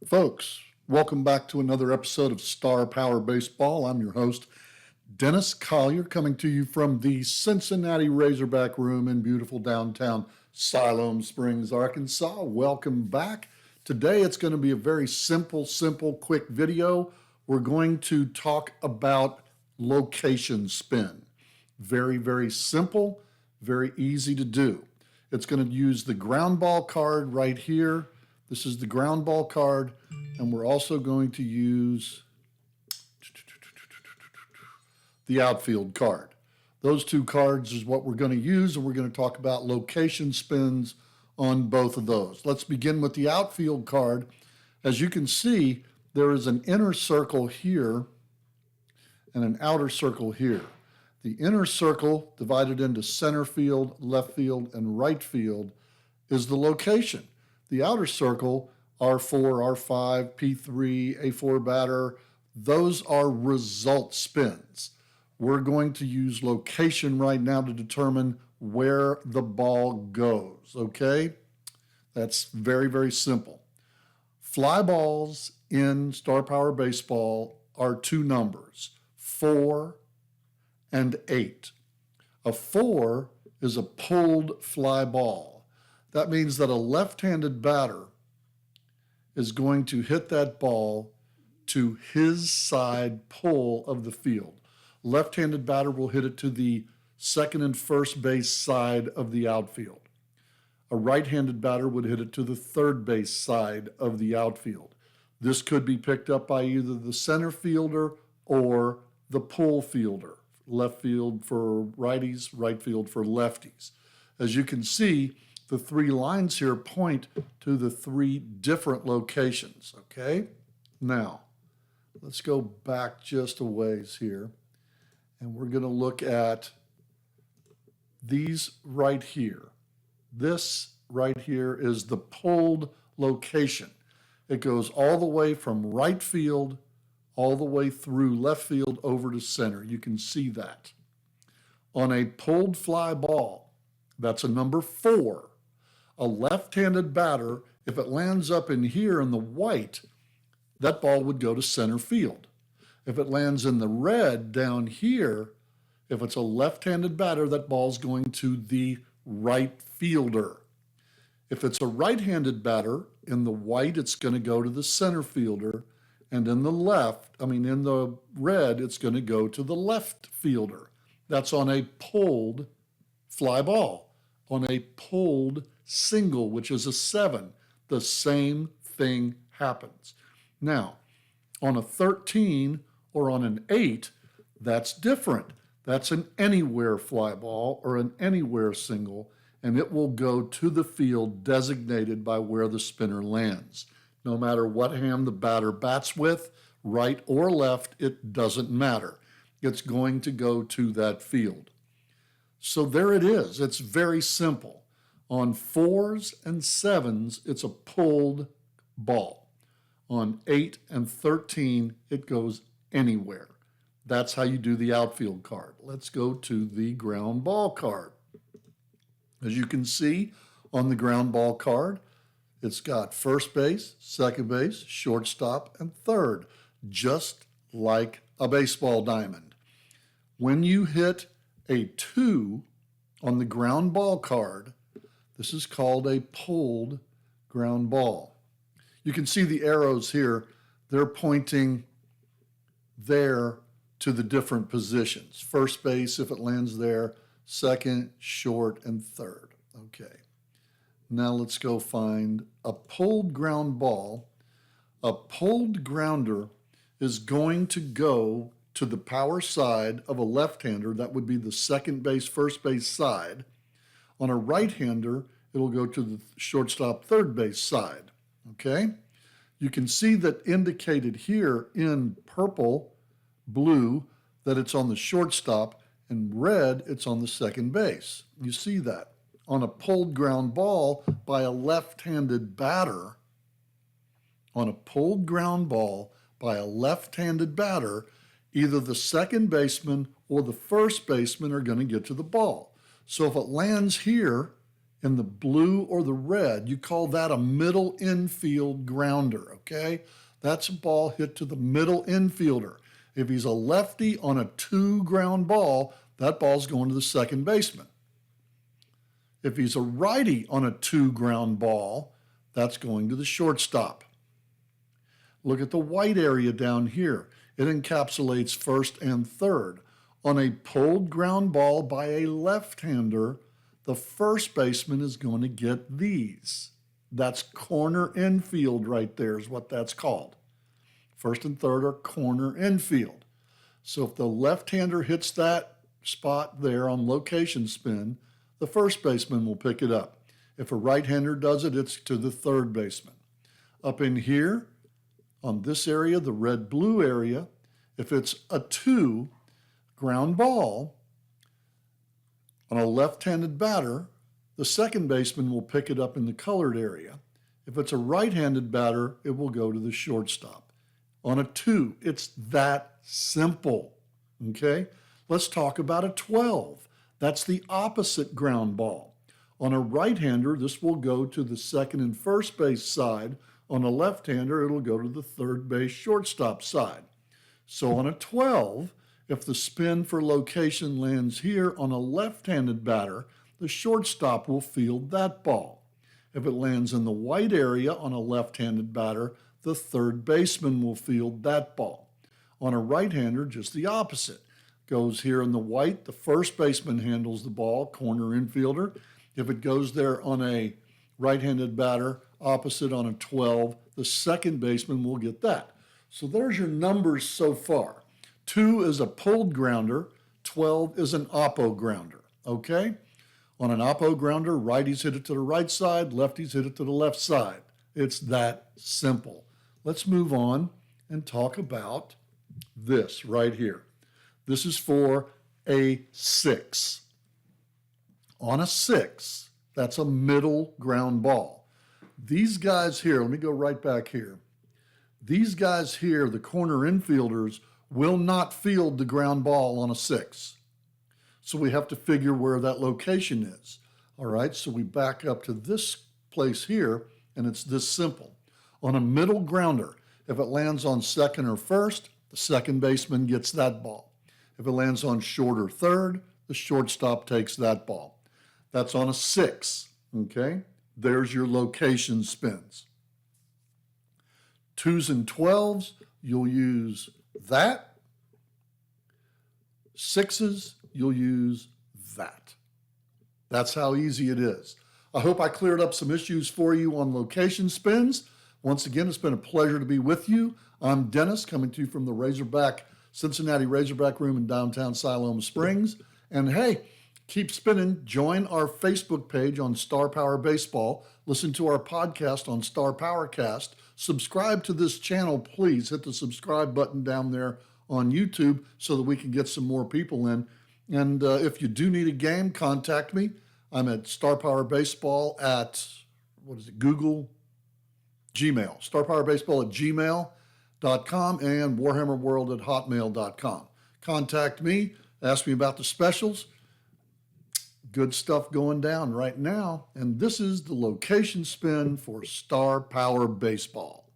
Folks, welcome back to another episode of Star Power Baseball. I'm your host, Dennis Collier, coming to you from the Cincinnati Razorback Room in beautiful downtown Siloam Springs, Arkansas. Welcome back. Today it's going to be a very simple, quick video. We're going to talk about location spin. Very simple, very easy to do. It's going to use the ground ball card right here. This is the ground ball card, and we're also going to use the outfield card. Those two cards is what we're going to use, and we're going to talk about location spins on both of those. Let's begin with the outfield card. As you can see, there is an inner circle here and an outer circle here. The inner circle, divided into center field, left field, and right field, is the location. The outer circle, R4, R5, P3, A4 batter, those are result spins. We're going to use location right now to determine where the ball goes, okay? That's very simple. Fly balls in Star Power Baseball are two numbers, 4 and 8. A 4 is a pulled fly ball. That means that a left-handed batter is going to hit that ball to his side pull of the field. Left-handed batter will hit it to the second and first base side of the outfield. A right-handed batter would hit it to the third base side of the outfield. This could be picked up by either the center fielder or the pull fielder. Left field for righties, right field for lefties. As you can see, the three lines here point to the three different locations, okay? Now, let's go back just a ways here, and we're going to look at these right here. This right here is the pulled location. It goes all the way from right field, all the way through left field over to center. You can see that. On a pulled fly ball, that's a number 4. A left-handed batter, if it lands up in here in the white, that ball would go to center field. If it lands in the red down here, if it's a left-handed batter, that ball's going to the right fielder. If it's a right-handed batter, in the white, it's going to go to the center fielder, and in the red, it's going to go to the left fielder. That's on a pulled fly ball. On a pulled single, which is a 7, the same thing happens. Now, on a 13 or on an 8, that's different. That's an anywhere fly ball or an anywhere single, and it will go to the field designated by where the spinner lands. No matter what hand the batter bats with, right or left, it doesn't matter. It's going to go to that field. So there it is. It's very simple. On 4s and 7s, it's a pulled ball. On 8 and 13, it goes anywhere. That's how you do the outfield card. Let's go to the ground ball card. As you can see on the ground ball card, it's got first base, second base, shortstop, and third, just like a baseball diamond. When you hit a 2 on the ground ball card, this is called a pulled ground ball. You can see the arrows here. They're pointing there to the different positions. First base, if it lands there, second, short, and third. Okay. Now let's go find a pulled ground ball. A pulled grounder is going to go to the power side of a left-hander. That would be the second base, first base side. On a right-hander, it'll go to the shortstop, third base side, okay? You can see that indicated here in purple, blue, that it's on the shortstop, and red, it's on the second base. You see that. On a pulled ground ball by a left-handed batter, either the second baseman or the first baseman are going to get to the ball. So if it lands here in the blue or the red, you call that a middle infield grounder, okay? That's a ball hit to the middle infielder. If he's a lefty on a 2 ground ball, that ball's going to the second baseman. If he's a righty on a 2 ground ball, that's going to the shortstop. Look at the white area down here. It encapsulates first and third. On a pulled ground ball by a left-hander, the first baseman is going to get these. That's corner infield right there is what that's called. First and third are corner infield. So if the left-hander hits that spot there on location spin, the first baseman will pick it up. If a right-hander does it, it's to the third baseman. Up in here, on this area, the red-blue area, if it's a 2 ground ball on a left-handed batter, the second baseman will pick it up in the colored area. If it's a right-handed batter, it will go to the shortstop. On a 2, it's that simple, okay? Let's talk about a 12. That's the opposite ground ball. On a right-hander, this will go to the second and first base side. On a left-hander, it'll go to the third base shortstop side. So on a 12, if the spin for location lands here on a left-handed batter, the shortstop will field that ball. If it lands in the white area on a left-handed batter, the third baseman will field that ball. On a right-hander, just the opposite. Goes here in the white, the first baseman handles the ball, corner infielder. If it goes there on a right-handed batter, opposite on a 12, the second baseman will get that. So there's your numbers so far. 2 is a pulled grounder, 12 is an oppo grounder, okay? On an oppo grounder, righties hit it to the right side, lefties hit it to the left side. It's that simple. Let's move on and talk about this right here. This is for a 6. On a 6, that's a middle ground ball. These guys here, let me go right back here. These guys here, the corner infielders, will not field the ground ball on a 6. So we have to figure where that location is. All right, so we back up to this place here, and it's this simple. On a middle grounder, if it lands on second or first, the second baseman gets that ball. If it lands on short or third, the shortstop takes that ball. That's on a 6, okay? There's your location spins. 2s and 12s, you'll use that. 6s, you'll use that. That's how easy it is. I hope I cleared up some issues for you on location spins. Once again, it's been a pleasure to be with you. I'm Dennis, coming to you from the Cincinnati Razorback Room in downtown Siloam Springs. And hey, keep spinning. Join our Facebook page on Star Power Baseball. Listen to our podcast on Star Powercast. Subscribe to this channel, please. Hit the subscribe button down there on YouTube so that we can get some more people in. And if you do need a game, contact me. I'm at Star Power Baseball at, Gmail. StarPowerBaseball at gmail.com and WarhammerWorld at hotmail.com. Contact me. Ask me about the specials. Good stuff going down right now. And this is the location spin for Star Power Baseball.